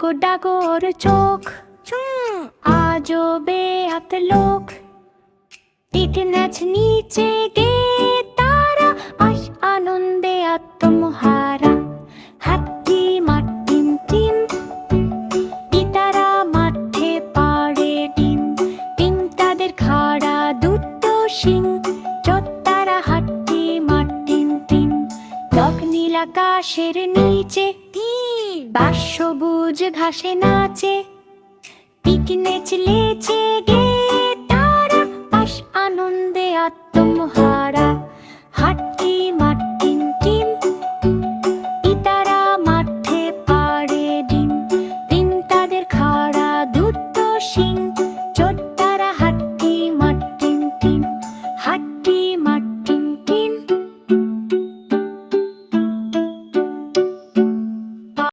ডাগর ডাগর চোখ, আজবে হাত লোক, পিঠ নাচ নিচে গে তারা, আস আনন্দে আত্মহারা। হাতি মাটিম টিম, ইতারা মাঠে পাড়ে ডিম, ডিম তাদের খাড়া দুটো শিং, যোদ্ধারা হাতি মাটিম টিম। ত্বক নীল আকাশের নিচে, বাস সবুজ ঘাসে নাচে, পিঠ নেচলেছে গে তারা, আস আনন্দে আত্মহারা। হাতি মাটিম টিম, ইতারা মাঠে পাড়ে ডিম, ডিম তাদের খাড়া দুটো শিং,